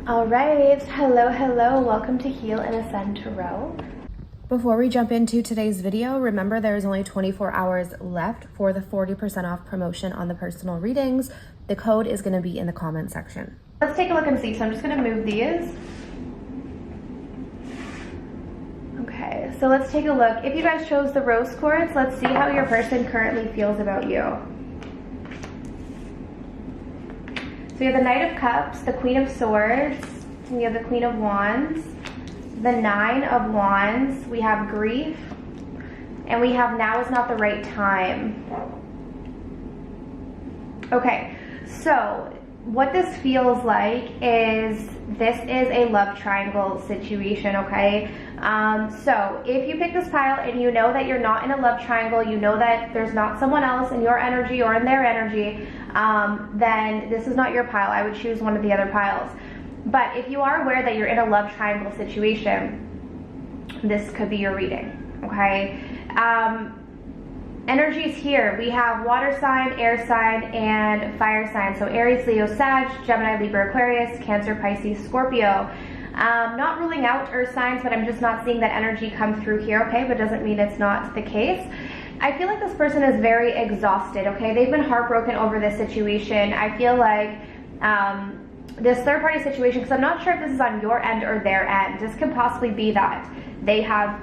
All right, hello, welcome to Heal and Ascend Tarot. Before we jump into today's video, remember there's only 24 hours left for the 40% off promotion on the personal readings. The code is going to be in the comment section. Let's take a look and see. So I'm just going to move these. Okay, so let's take a look. If you guys chose the rose quartz, let's see how your person currently feels about you. So we have the Knight of Cups, the Queen of Swords, we have the Queen of Wands, the Nine of Wands, we have grief, and we have now is not the right time. Okay, so what this feels like is this is a love triangle situation, okay? So if you pick this pile and you know that you're not in a love triangle, you know that there's not someone else in your energy or in their energy, then this is not your pile. I would choose one of the other piles. But if you are aware that you're in a love triangle situation, this could be your reading, okay? Energies here, we have water sign, air sign, and fire sign. So Aries, Leo, Sag, Gemini, Libra, Aquarius, Cancer, Pisces, Scorpio. Not ruling out earth signs, but I'm just not seeing that energy come through here, okay? But doesn't mean it's not the case. I feel like this person is very exhausted, okay? They've been heartbroken over this situation. I feel like this third party situation, because I'm not sure if this is on your end or their end. This could possibly be that they have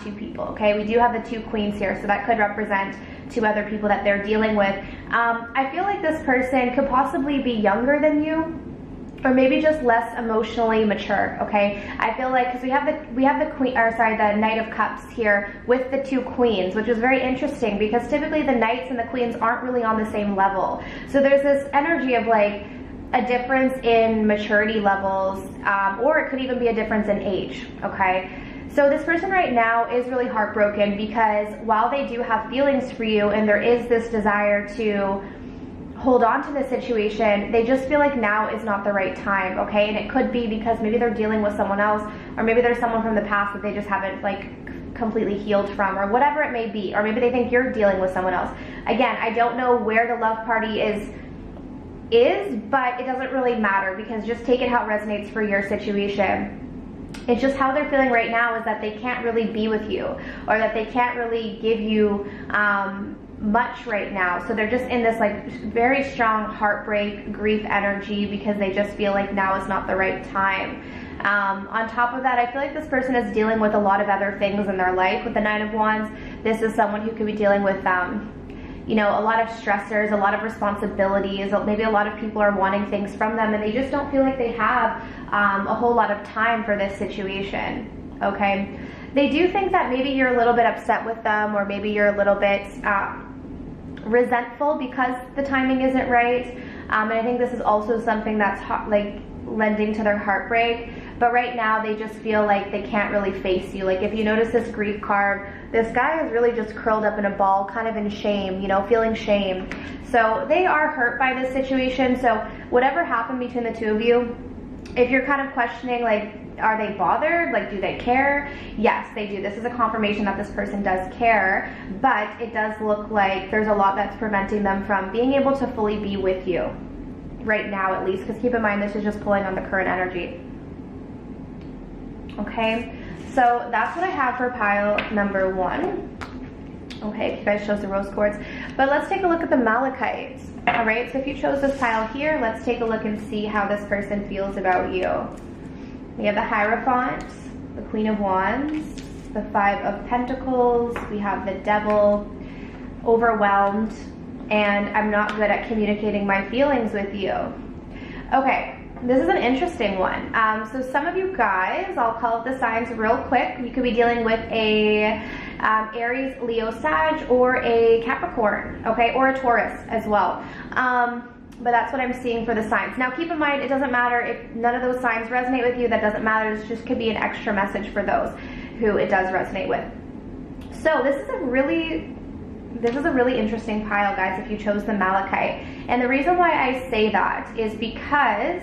two people, okay? We do have the two queens here, so that could represent two other people that they're dealing with. I feel like this person could possibly be younger than you, or maybe just less emotionally mature, okay? I feel like, because we have the queen, or sorry, the Knight of Cups here with the two queens, which is very interesting because typically the knights and the queens aren't really on the same level. So there's this energy of like a difference in maturity levels, or it could even be a difference in age, okay? So this person right now is really heartbroken because while they do have feelings for you and there is this desire to hold on to the situation, they just feel like now is not the right time, okay? And it could be because maybe they're dealing with someone else, or maybe there's someone from the past that they just haven't like completely healed from, or whatever it may be, or maybe they think you're dealing with someone else. Again, I don't know where the love party is, but it doesn't really matter because just take it how it resonates for your situation. It's just how they're feeling right now is that they can't really be with you, or that they can't really give you much right now. So they're just in this like very strong heartbreak, grief energy because they just feel like now is not the right time. On top of that, I feel like this person is dealing with a lot of other things in their life. With the Nine of Wands, this is someone who could be dealing with you know, a lot of stressors, a lot of responsibilities. Maybe a lot of people are wanting things from them and they just don't feel like they have a whole lot of time for this situation, okay? They do think that maybe you're a little bit upset with them, or maybe you're a little bit resentful because the timing isn't right. And I think this is also something that's like lending to their heartbreak. But right now they just feel like they can't really face you. Like if you notice this grief card, this guy is really just curled up in a ball, kind of in shame, you know, feeling shame. So they are hurt by this situation. So whatever happened between the two of you, if you're kind of questioning, like, are they bothered? Like, do they care? Yes, they do. This is a confirmation that this person does care, but it does look like there's a lot that's preventing them from being able to fully be with you right now, at least, because keep in mind, this is just pulling on the current energy. Okay, so that's what I have for pile number one. Okay, if you guys chose the rose quartz. But let's take a look at the Malachite. All right, so if you chose this pile here, let's take a look and see how this person feels about you. We have the Hierophant, the Queen of Wands, the Five of Pentacles, we have the Devil, overwhelmed, and I'm not good at communicating my feelings with you. Okay. This is an interesting one. So some of you guys, I'll call up the signs real quick. You could be dealing with a Aries, Leo, Sag, or a Capricorn, okay, or a Taurus as well. But that's what I'm seeing for the signs. Now keep in mind, it doesn't matter if none of those signs resonate with you. That doesn't matter. This just could be an extra message for those who it does resonate with. So this is a really interesting pile, guys, if you chose the Malachite. And the reason why I say that is because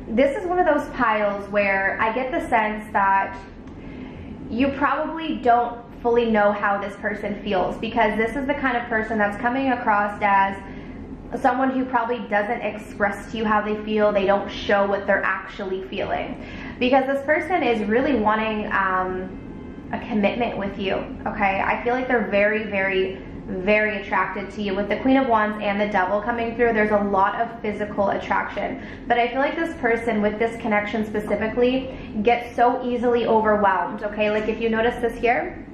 this is one of those piles where I get the sense that you probably don't fully know how this person feels, because this is the kind of person that's coming across as someone who probably doesn't express to you how they feel. They don't show what they're actually feeling, because this person is really wanting a commitment with you, okay? I feel like they're very, very, very attracted to you. With the Queen of Wands and the Devil coming through, there's a lot of physical attraction. But I feel like this person, with this connection specifically, gets so easily overwhelmed, okay? Like if you notice this here,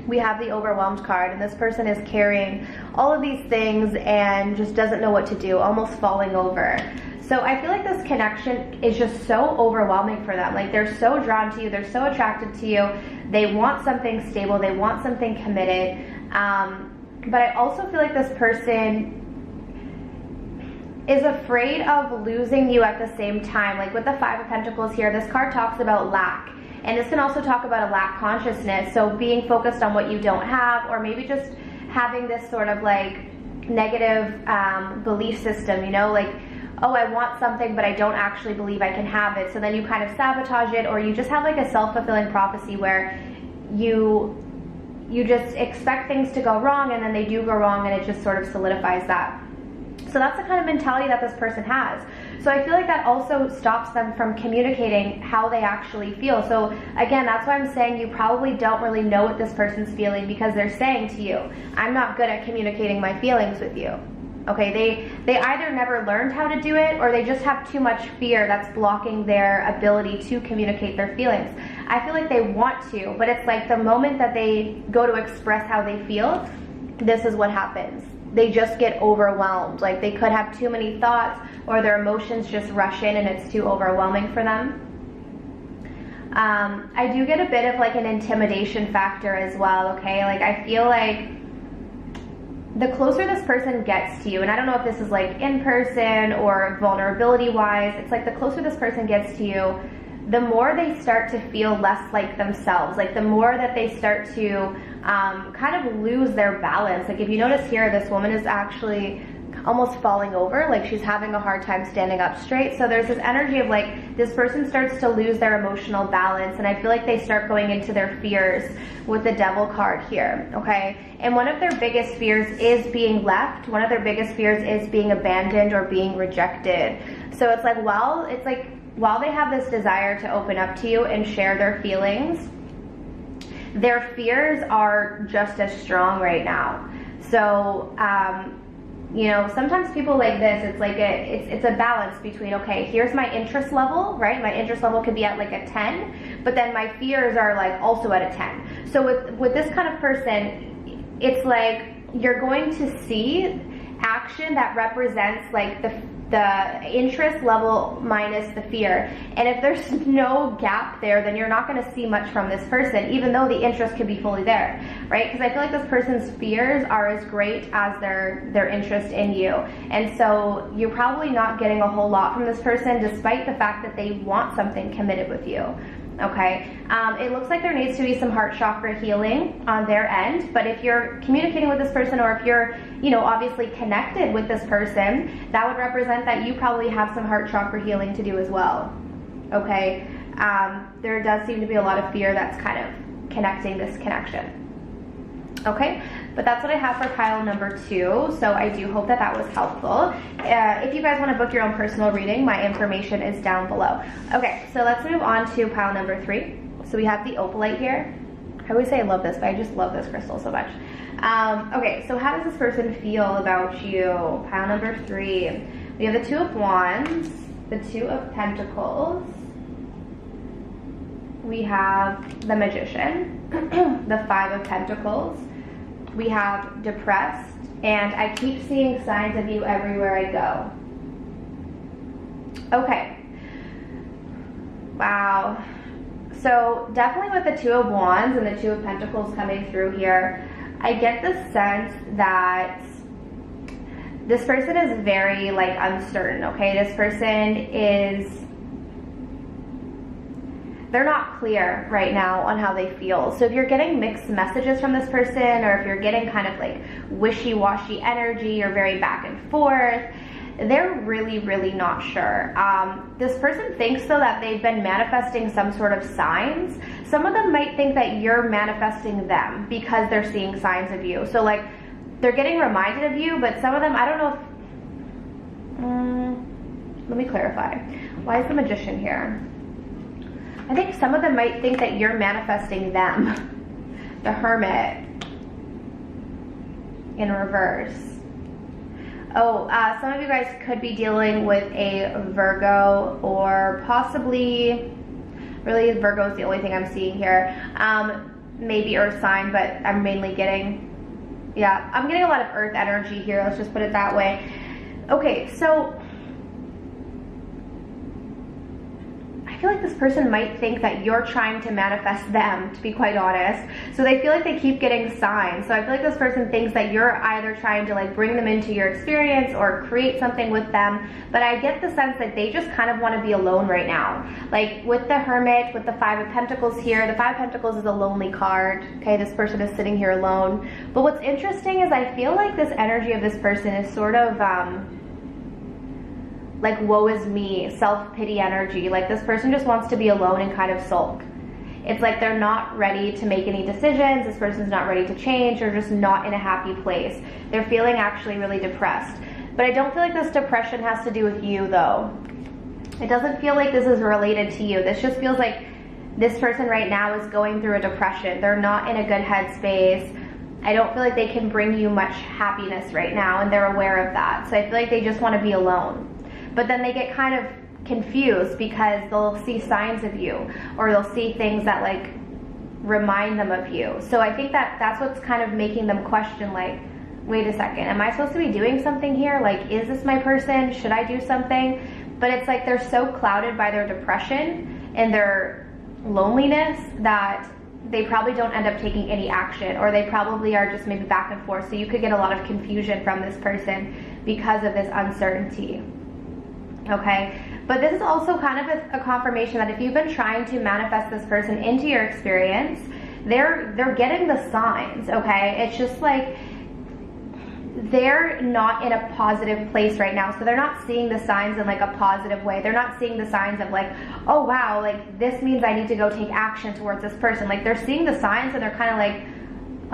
we have the overwhelmed card, and this person is carrying all of these things and just doesn't know what to do, almost falling over. So I feel like this connection is just so overwhelming for them. Like they're so drawn to you, they're so attracted to you, they want something stable, they want something committed. But I also feel like this person is afraid of losing you at the same time. Like with the Five of Pentacles here, this card talks about lack. And this can also talk about a lack consciousness. So being focused on what you don't have, or maybe just having this sort of like negative belief system, you know, like, oh, I want something, but I don't actually believe I can have it. So then you kind of sabotage it, or you just have like a self-fulfilling prophecy where you just expect things to go wrong, and then they do go wrong, and it just sort of solidifies that. So that's the kind of mentality that this person has. So I feel like that also stops them from communicating how they actually feel. So again, that's why I'm saying you probably don't really know what this person's feeling, because they're saying to you, I'm not good at communicating my feelings with you. Okay, they either never learned how to do it, or they just have too much fear that's blocking their ability to communicate their feelings. I feel like they want to, but it's like the moment that they go to express how they feel, this is what happens. They just get overwhelmed. Like they could have too many thoughts, or their emotions just rush in and it's too overwhelming for them. I do get a bit of like an intimidation factor as well, okay? Like I feel like the closer this person gets to you, and I don't know if this is like in person or vulnerability wise, it's like the closer this person gets to you, the more they start to feel less like themselves. Like the more that they start to kind of lose their balance. Like if you notice here, this woman is actually almost falling over, like she's having a hard time standing up straight. So there's this energy of like this person starts to lose their emotional balance, and I feel like they start going into their fears with the Devil card here, okay? And one of their biggest fears is being left. One of their biggest fears is being abandoned or being rejected. So it's like while they have this desire to open up to you and share their feelings, their fears are just as strong right now. So you know, sometimes people like this, it's like it's a balance between, okay, here's my interest level, right? My interest level could be at like a 10, but then my fears are like also at a 10. So with this kind of person, it's like you're going to see action that represents like the interest level minus the fear. And if there's no gap there, then you're not going to see much from this person, even though the interest could be fully there, right? Because I feel like this person's fears are as great as their interest in you. And so you're probably not getting a whole lot from this person, despite the fact that they want something committed with you. Okay, it looks like there needs to be some heart chakra healing on their end, but if you're communicating with this person, or if you're, you know, obviously connected with this person, that would represent that you probably have some heart chakra healing to do as well. Okay, there does seem to be a lot of fear that's kind of connecting this connection. Okay, but that's what I have for pile number 2, so I do hope that that was helpful. If you guys want to book your own personal reading, my information is down below. Okay, so let's move on to pile number 3. So we have the Opalite here. I always say I love this, but I just love this crystal so much. Okay, so how does this person feel about you? Pile number 3. We have the Two of Wands, the Two of Pentacles. We have the Magician, the Five of Pentacles. We have depressed, and I keep seeing signs of you everywhere I go. Okay. Wow. So definitely with the Two of Wands and the Two of Pentacles coming through here, I get the sense that this person is very like uncertain, okay? This person is, they're not clear right now on how they feel. So if you're getting mixed messages from this person, or if you're getting kind of like wishy-washy energy or very back and forth, they're really, really not sure. This person thinks though that they've been manifesting some sort of signs. Some of them might think that you're manifesting them because they're seeing signs of you. So like they're getting reminded of you, but some of them, I don't know Let me clarify. Why is the Magician here? I think some of them might think that you're manifesting them. The Hermit in reverse. Oh, some of you guys could be dealing with a Virgo, or possibly, really Virgo is the only thing I'm seeing here. Maybe Earth sign, but I'm mainly getting, yeah, I'm getting a lot of Earth energy here. Let's just put it that way. Okay, so I feel like this person might think that you're trying to manifest them, to be quite honest. So they feel like they keep getting signs. So I feel like this person thinks that you're either trying to like bring them into your experience or create something with them. But I get the sense that they just kind of want to be alone right now. Like with the Hermit, with the Five of Pentacles here, the Five of Pentacles is a lonely card. Okay, this person is sitting here alone. But what's interesting is I feel like this energy of this person is sort of, like woe is me, self-pity energy. Like this person just wants to be alone and kind of sulk. It's like they're not ready to make any decisions. This person's not ready to change. They're just not in a happy place. They're feeling actually really depressed. But I don't feel like this depression has to do with you though. It doesn't feel like this is related to you. This just feels like this person right now is going through a depression. They're not in a good headspace. I don't feel like they can bring you much happiness right now, and they're aware of that. So I feel like they just want to be alone. But then they get kind of confused because they'll see signs of you, or they'll see things that like remind them of you. So I think that that's what's kind of making them question, like, wait a second, am I supposed to be doing something here? Like, is this my person? Should I do something? But it's like they're so clouded by their depression and their loneliness that they probably don't end up taking any action, or they probably are just maybe back and forth. So you could get a lot of confusion from this person because of this uncertainty. Okay, but this is also kind of a confirmation that if you've been trying to manifest this person into your experience, they're getting the signs. Okay, it's just like they're not in a positive place right now, so they're not seeing the signs in like a positive way. They're not seeing the signs of like, oh wow, like this means I need to go take action towards this person. Like they're seeing the signs and they're kind of like,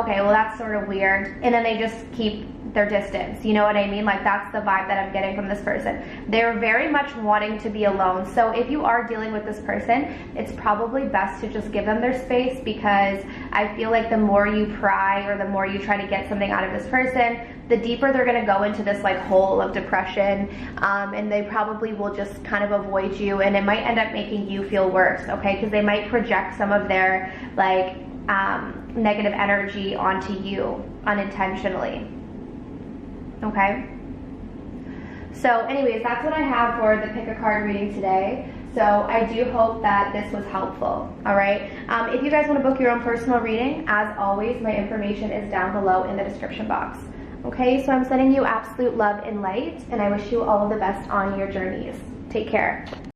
okay, well that's sort of weird, and then they just keep their distance. You know what I mean? Like that's the vibe that I'm getting from this person. They're very much wanting to be alone. So if you are dealing with this person, it's probably best to just give them their space, because I feel like the more you pry or the more you try to get something out of this person, the deeper they're going to go into this like hole of depression, and they probably will just kind of avoid you, and it might end up making you feel worse. Okay, because they might project some of their like negative energy onto you unintentionally. Okay, so anyways, that's what I have for the pick a card reading today. So I do hope that this was helpful. All right, if you guys want to book your own personal reading, as always, my information is down below in the description box. Okay, so I'm sending you absolute love and light, and I wish you all of the best on your journeys. Take care.